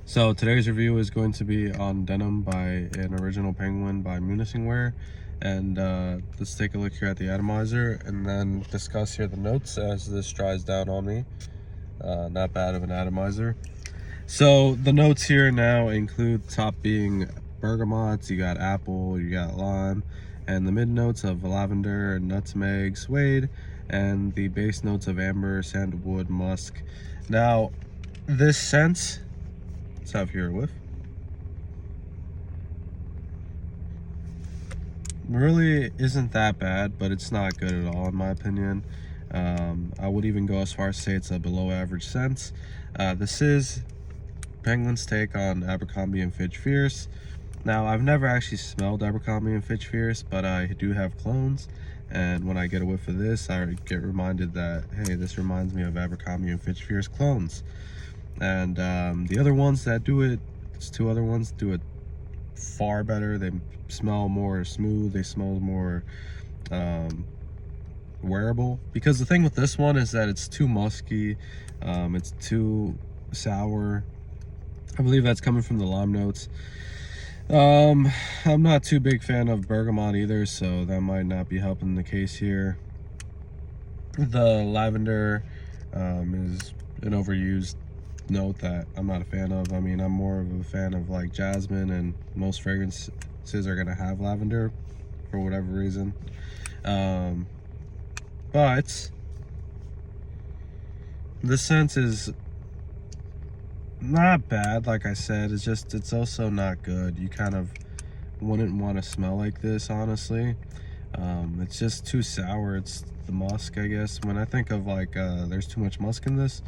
So today's review is going to be on denim by an original penguin by munsing wear, and let's take a look here at the atomizer and then discuss here the notes as this dries down on me. Not bad of an atomizer. So the notes here now include top being bergamots, you got apple, you got lime, and the mid notes of lavender, nutmeg, suede, and the base notes of amber, sandalwood, musk. Now this scent, let's have here a whiff. Really isn't that bad, but it's not good at all in my opinion. I would even go as far as say it's a below average scent. This is Penguin's take on Abercrombie and Fitch Fierce. Now, I've never actually smelled Abercrombie and Fitch Fierce, but I do have clones, and when I get a whiff of this, I get reminded that, hey, this reminds me of Abercrombie and Fitch Fierce clones. And the other ones that do it, it's two other ones do it far better. They smell more smooth, they smell more wearable, because the thing with this one is that it's too musky, it's too sour. I believe that's coming from the lime notes. I'm not too big fan of bergamot either, so that might not be helping the case here. The lavender is an overused note that I'm not a fan of. I mean, I'm more of a fan of like jasmine, and most fragrances are gonna have lavender for whatever reason. But the scent is not bad, like I said. It's just, it's also not good. You kind of wouldn't want to smell like this, honestly. It's just too sour. It's the musk, I guess. When I think of like there's too much musk in this,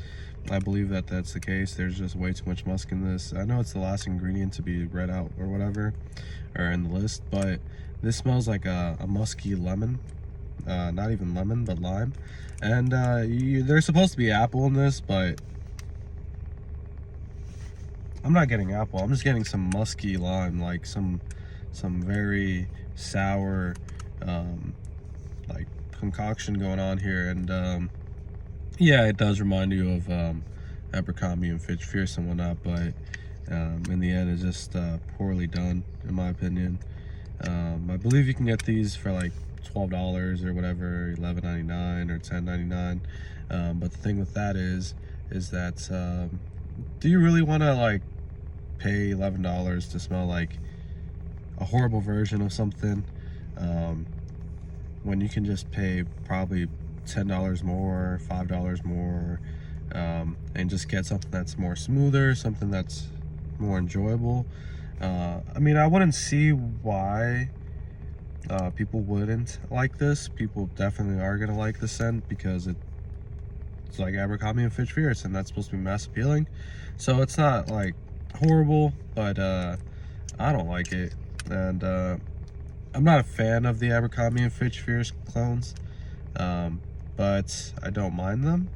I believe that that's the case. There's just way too much musk in this. I know it's the last ingredient to be read out or whatever, or in the list, but this smells like a musky lemon. Not even lemon, but lime. And there's supposed to be apple in this, but I'm not getting apple. I'm just getting some musky lime, like some very sour like concoction going on here. And yeah, it does remind you of Abercrombie and Fitch Fierce and whatnot, but in the end it's just poorly done in my opinion. I believe you can get these for like $12 or whatever, $11.99 or $10.99. But the thing with that is that do you really want to like pay $11 to smell like a horrible version of something, when you can just pay probably $10 more, $5 more, and just get something that's more smoother, something that's more enjoyable? I mean, I wouldn't see why people wouldn't like this. People definitely are gonna like the scent because it's like Abercrombie and Fitch Fierce, and that's supposed to be mass appealing. So it's not like horrible, but I don't like it. And I'm not a fan of the Abercrombie and Fitch Fierce clones, but I don't mind them.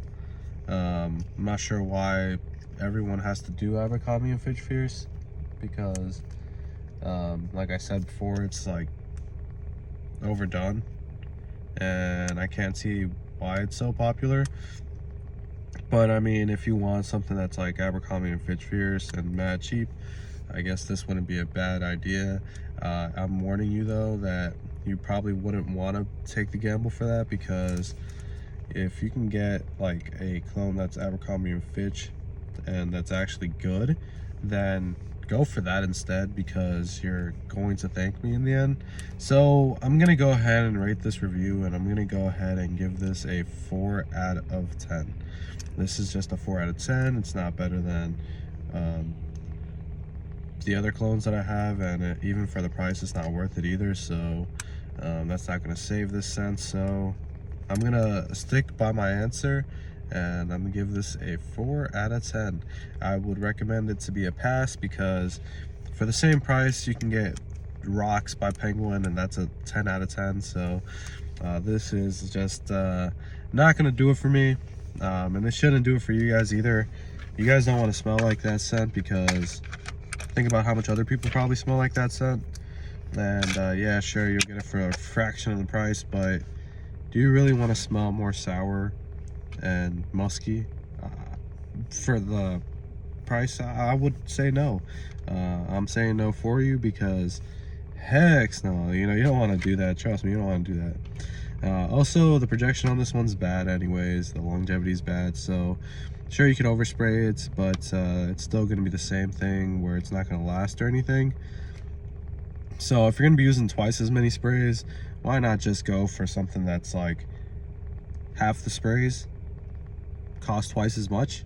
I'm not sure why everyone has to do Abercrombie and Fitch Fierce, because like I said before, it's like overdone, and I can't see why it's so popular. But I mean, if you want something that's like Abercrombie and Fitch Fierce and mad cheap, I guess this wouldn't be a bad idea. I'm warning you though that you probably wouldn't want to take the gamble for that, because if you can get like a clone that's Abercrombie and Fitch and that's actually good, then go for that instead, because you're going to thank me in the end. So I'm gonna go ahead and rate this review, and I'm gonna go ahead and give this a 4 out of 10. This is just a 4 out of 10. It's not better than the other clones that I have, and even for the price, it's not worth it either. So that's not gonna save this scent. So I'm gonna stick by my answer, and I'm gonna give this a 4 out of 10. I would recommend it to be a pass, because for the same price you can get Rocks by Penguin, and that's a 10 out of 10. So this is just not gonna do it for me, and it shouldn't do it for you guys either. You guys don't want to smell like that scent, because think about how much other people probably smell like that scent. And yeah, sure, you'll get it for a fraction of the price, but do you really want to smell more sour and musky for the price, I would say no. I'm saying no for you because heck no, you know, you don't want to do that. Trust me, you don't want to do that. Also, the projection on this one's bad anyways. The longevity is bad, so sure you can overspray it, but it's still going to be the same thing where it's not going to last or anything. So if you're going to be using twice as many sprays, why not just go for something that's like half the sprays, cost twice as much,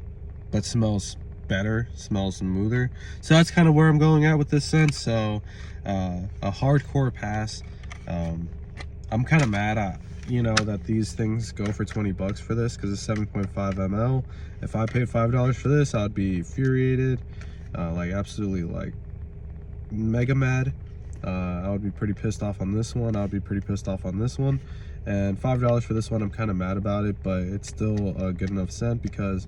but smells better, smells smoother. So that's kind of where I'm going at with this scent. So a hardcore pass. I'm kind of mad at, you know, that these things go for 20 bucks for this because it's 7.5 ml. If I paid $5 for this, I'd be infuriated, like absolutely like mega mad. I would be pretty pissed off on this one. I'd be pretty pissed off on this one. And $5 for this one, I'm kind of mad about it, but it's still a good enough scent because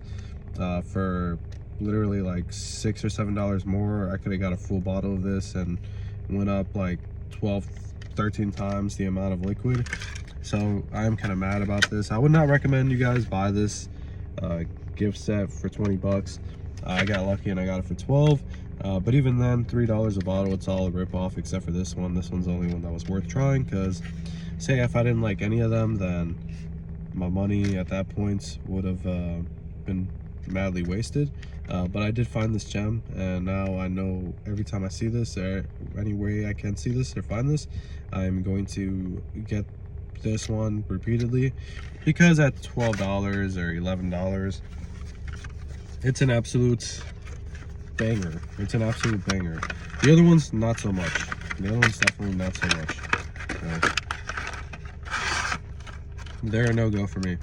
for literally like $6 or $7 more, I could have got a full bottle of this and went up like 12-13 times the amount of liquid. So I'm kind of mad about this. I would not recommend you guys buy this gift set for 20 bucks. I got lucky and I got it for 12. But even then, $3 a bottle, it's all a rip-off except for this one. This one's the only one that was worth trying because, say, if I didn't like any of them, then my money at that point would have been madly wasted. But I did find this gem, and now I know every time I see this, or any way I can see this or find this, I'm going to get this one repeatedly because at $12 or $11, it's an absolute banger. It's an absolute banger. The other ones, not so much. The other ones, definitely not so much. They're a no-go for me.